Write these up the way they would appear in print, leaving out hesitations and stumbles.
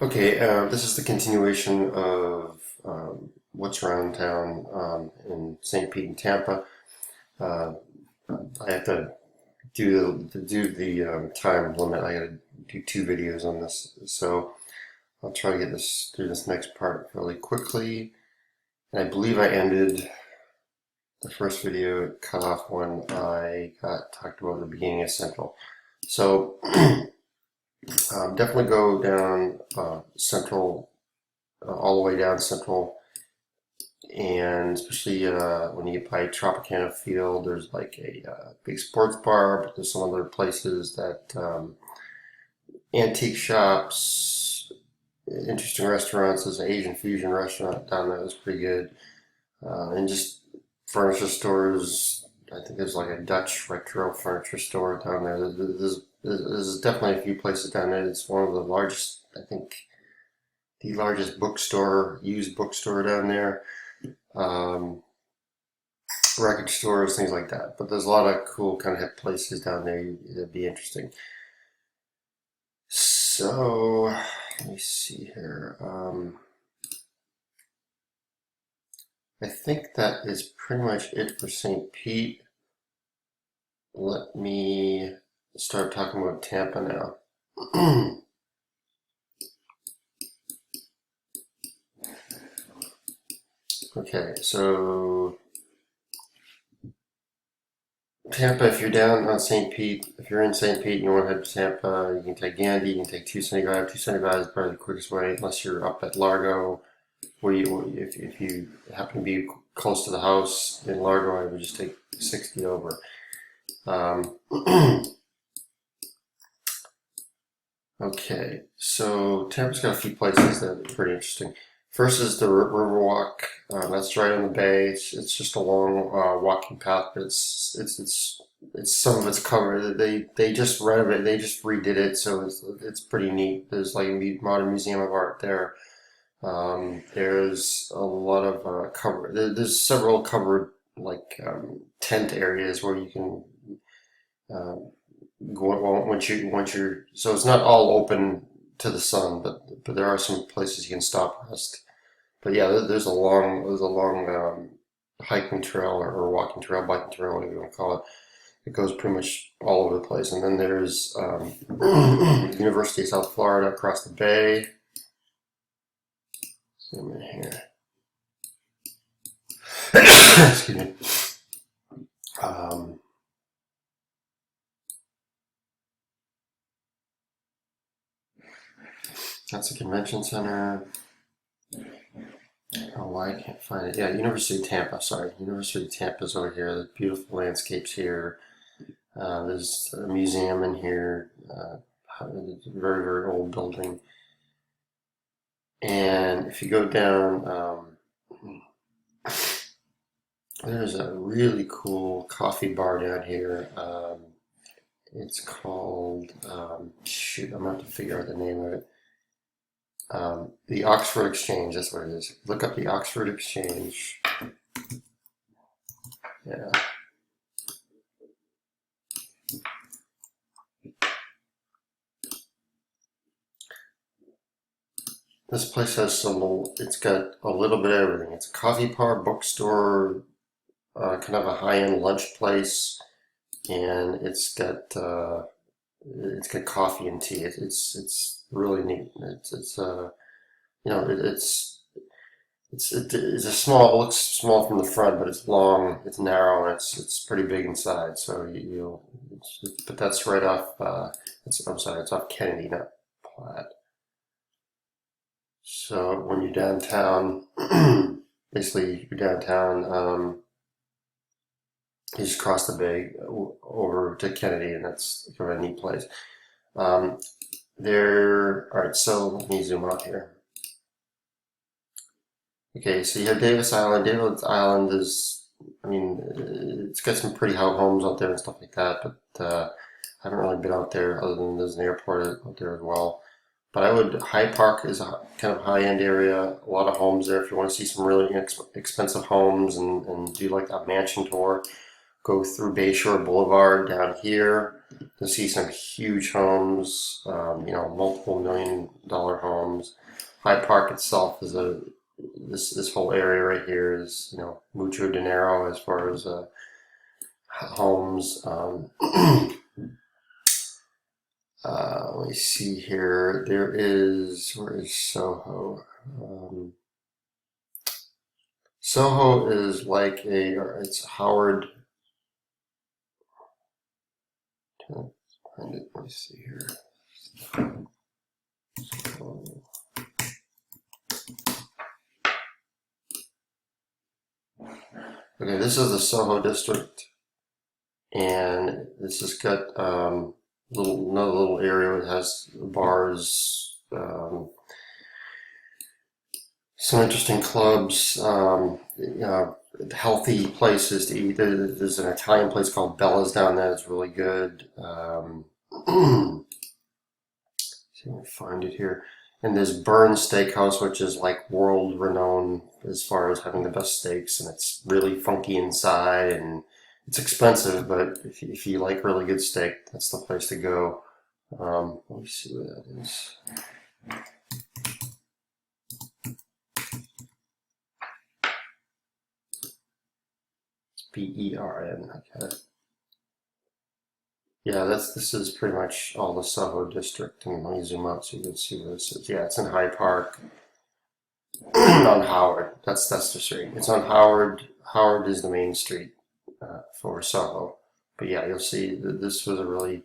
Okay, this is the continuation of what's around town in St. Pete and Tampa. Uh, I have to do the time limit. I got to do two videos on this, so I'll try to get this through this next part really quickly. And I believe I ended the first video cut off when I got talked about the beginning of Central. So definitely go down Central, all the way down Central. And especially when you get by Tropicana Field, there's like a big sports bar, but there's some other places that antique shops, interesting restaurants. There's an Asian fusion restaurant down there that's pretty good, and just furniture stores. I think there's like a Dutch retro furniture store down there. There's definitely a few places down there. It's one of the largest, I think, the largest bookstore, used bookstore down there. Um, Record stores, things like that. But there's a lot of cool kind of hip places down there that'd be interesting. So let me see here. I think that is pretty much it for St. Pete. Let me start talking about Tampa now. Okay, so Tampa, if you're down on St. Pete, if you're in St. Pete and you want to head to Tampa, you can take Gandy, you can take 275. 275 is probably the quickest way, unless you're up at Largo, if you happen to be close to the house in Largo, I would just take 60 over. Um, okay, so Tampa's got a few places that are pretty interesting. First is the Riverwalk. That's right on the bay. It's just a long walking path, but it's some of it's covered. They just renovated. They just redid it, so it's pretty neat. There's like a modern museum of art there. There's a lot of There's several covered like tent areas where you can uh, go once you're. So it's not all open to the sun, but there are some places you can stop rest. But yeah, there's a long hiking trail or walking trail, biking trail, whatever you want to call it. It goes pretty much all over the place. And then there's University of South Florida across the bay. Zoom in here. Excuse me. Um, that's a convention center. Oh, why I can't find it. Yeah, University of Tampa. Sorry, University of Tampa's over here. The beautiful landscapes here. There's a museum in here. It's a very, very old building. And if you go down, there's a really cool coffee bar down here. It's called, shoot, I'm going to have to figure out the name of it. The Oxford Exchange, that's what it is. Look up the Oxford Exchange. Yeah. This place has it's got a little bit of everything. It's a coffee bar, bookstore, kind of a high-end lunch place, and it's got coffee and tea. It's really neat. You know, it's a small. It looks small from the front, but it's long, it's narrow, and it's pretty big inside. So but that's right off. I'm sorry, it's off Kennedy, not Platt. So when you're downtown, basically you're downtown. You just cross the bay over to Kennedy, and that's kind of a neat place. Um, all right, so let me zoom out here. Okay, so you have Davis Island. Davis Island is, I mean, it's got some pretty homes out there and stuff like that, but I haven't really been out there other than there's an airport out there as well. But Hyde Park is a kind of high-end area, a lot of homes there if you want to see some really expensive homes and do like a mansion tour. go through Bayshore Boulevard down here. You'll see some huge homes, multiple $1 million homes. Hyde Park itself is this whole area right here is mucho dinero as far as homes. Let me see here. Where is Soho? Soho is like it's Howard. Let me see here. Okay, this is the Soho district, and this has got another little area that has bars, some interesting clubs, healthy places to eat. There's an Italian place called Bella's down there that's really good. See if I can find it here. And there's Burns Steakhouse, which is like world renowned as far as having the best steaks, and it's really funky inside, and it's expensive, but if you like really good steak, that's the place to go. Let me see what that is. It's BERN. Okay. Yeah, this is pretty much all the Soho district, and let me zoom out so you can see where this is. Yeah, it's in Hyde Park. On Howard. That's the street. It's on Howard. Howard is the main street for Soho. But yeah, you'll see this was a really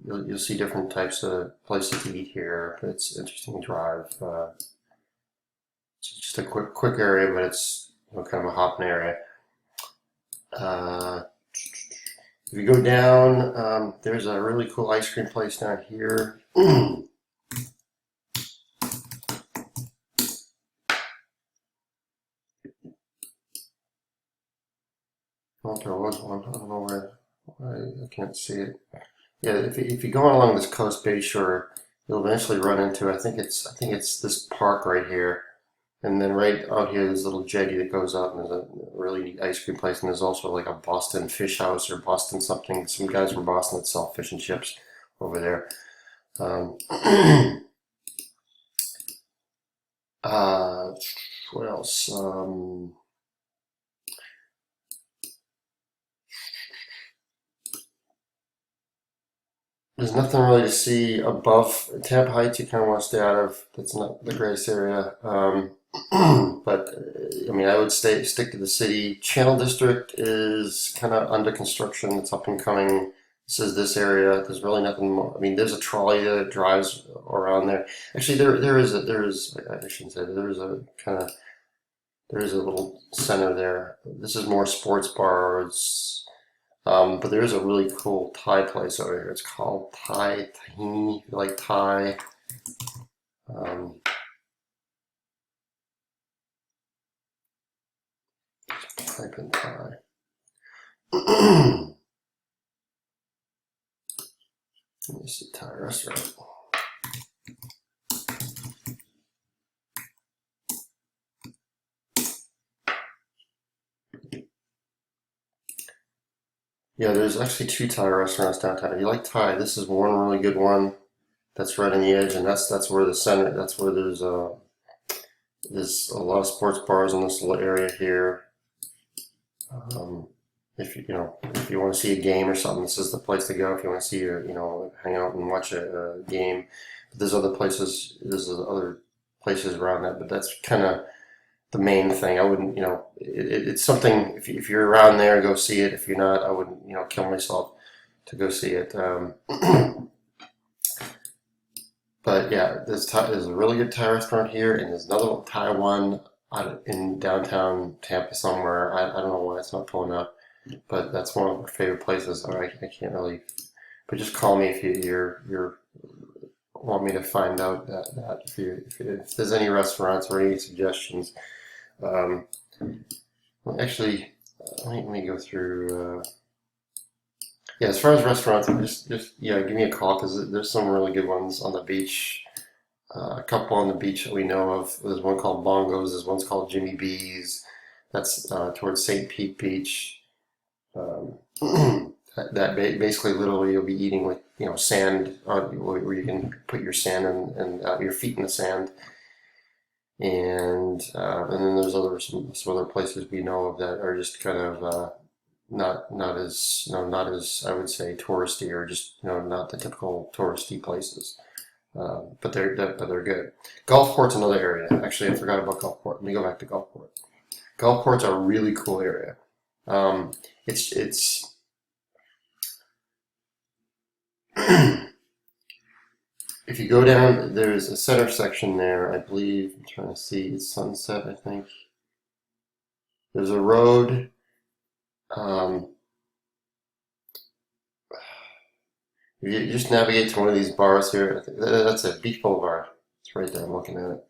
you'll see different types of places to eat here. It's interesting to drive. It's just a quick area, but it's kind of a hopping area. If you go down, there's a really cool ice cream place down here. Well, there was one. I don't know where. I can't see it. Yeah, if you go along this Coast Bayshore, you'll eventually run into. I think it's this park right here, and then right out here there's a little jetty that goes out, and there's a really neat ice cream place, and there's also like a Boston Fish House or Boston something. Some guys from Boston that sell fish and chips over there. What else? There's nothing really to see above Tampa Heights. You kind of want to stay out of. That's not the greatest area. But I mean, I would stick to the city. Channel District is kind of under construction. It's up and coming. This is this area. There's really nothing more. I mean, there's a trolley that drives around there. Actually, there is. I shouldn't say that. There is a little center there. This is more sports bars. But there is a really cool Thai place over here. It's called Thai Tahini, if you like Thai. Type in Thai. Let me see, Thai restaurant. Yeah, there's actually two Thai restaurants downtown. If you like Thai, this is one really good one that's right on the edge, and that's where the center. That's where there's a lot of sports bars in this little area here. If if you want to see a game or something, this is the place to go. If you want to see hang out and watch a game. But there's other places. There's other places around that, but that's kind of the main thing. I wouldn't, it's something. If you're around there, go see it. If you're not, I wouldn't, kill myself to go see it. But yeah, there's a really good Thai restaurant here, and there's another Thai one out in downtown Tampa somewhere. I don't know why it's not pulling up, but that's one of my favorite places. I can't really, but just call me if you're want me to find out that if there's any restaurants or any suggestions. Actually, let me go through. Yeah, as far as restaurants, just give me a call because there's some really good ones on the beach. A couple on the beach that we know of. There's one called Bongos. There's one's called Jimmy B's. That's towards St. Pete Beach. Um, basically, literally, you'll be eating with sand where you can put your sand and your feet in the sand, and then there's some other places we know of that are just kind of not as not as I would say touristy, or just not the typical touristy places. But they're good. Gulfport's another area. Actually, I forgot about Gulfport. Let me go back to Gulfport. Gulfport's a really cool area. Um, it's if you go down, there's a center section there. I believe I'm trying to see. It's Sunset, I think. There's a road. Um, if you just navigate to one of these bars here, I think that's a Beach Boulevard. It's right there. I'm looking at it.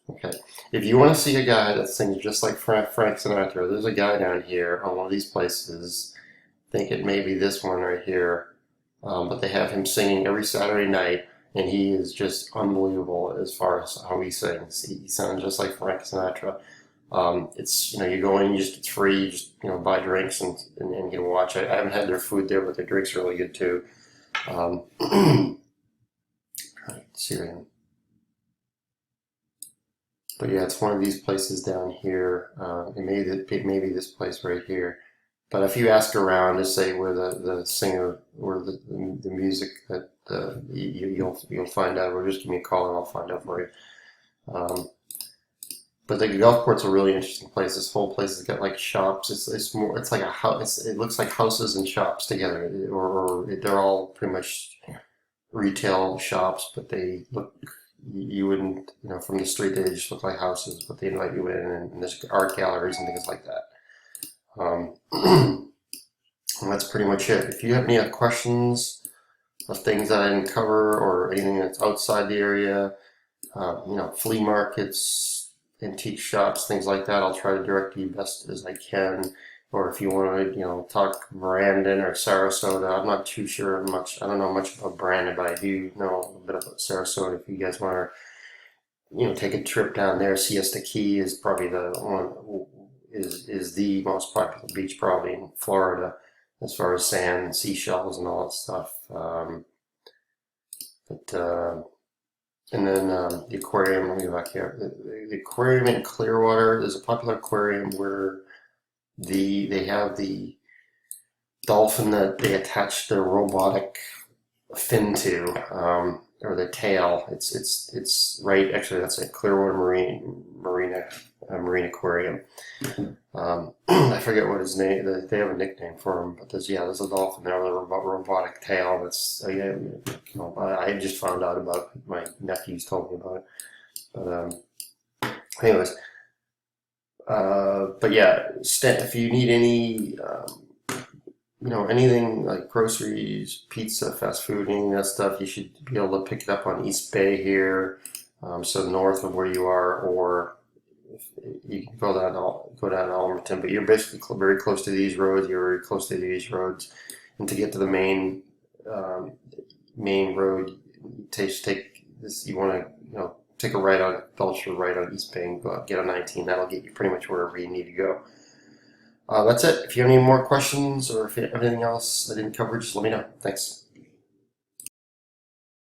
Okay. If you want to see a guy that sings just like Frank Sinatra, there's a guy down here on one of these places. I think it may be this one right here. But they have him singing every Saturday night, and he is just unbelievable as far as how he sings. He sounds just like Frank Sinatra. It's you go in, it's free. You just buy drinks and get to watch. I haven't had their food there, but their drinks are really good too. Let's see here. But yeah, it's one of these places down here. It may be this place right here. But if you ask around to say where the singer or the music that you'll find out, or just give me a call and I'll find out for you. But the Gulfport's a really interesting place. This whole place has got like shops. It's like a house. It looks like houses and shops together, or they're all pretty much retail shops, but they look. You wouldn't, from the street, they just look like houses, but they invite you in, and there's art galleries and things like that. And that's pretty much it. If you have any other questions of things that I didn't cover, or anything that's outside the area, flea markets, antique shops, things like that, I'll try to direct you best as I can. Or if you want to, talk Brandon or Sarasota, I'm not too sure much. I don't know much about Brandon, but I do know a little bit about Sarasota. If you guys want to, take a trip down there, Siesta Key is probably the one is the most popular beach probably in Florida, as far as sand and seashells and all that stuff. And then the aquarium. Let me go back here. The aquarium in Clearwater. There's a popular aquarium where they have the dolphin that they attach their robotic fin to, or the tail. It's right. Actually, that's a Clearwater Marine Aquarium. I forget what his name. They have a nickname for him, but there's a dolphin there with a robotic tail. That's I just found out about it. My nephews told me about it. But anyways. But yeah, if you need any, anything like groceries, pizza, fast food, any of that stuff, you should be able to pick it up on East Bay here, so north of where you are, or if you can go down to Almerton. But you're basically very close to these roads. You're very close to these roads, and to get to the main road, take this. You want to, take a right on Belcher, right on East Bay, and go get on 19. That'll get you pretty much wherever you need to go. That's it. If you have any more questions, or if you have anything else I didn't cover, just let me know. Thanks.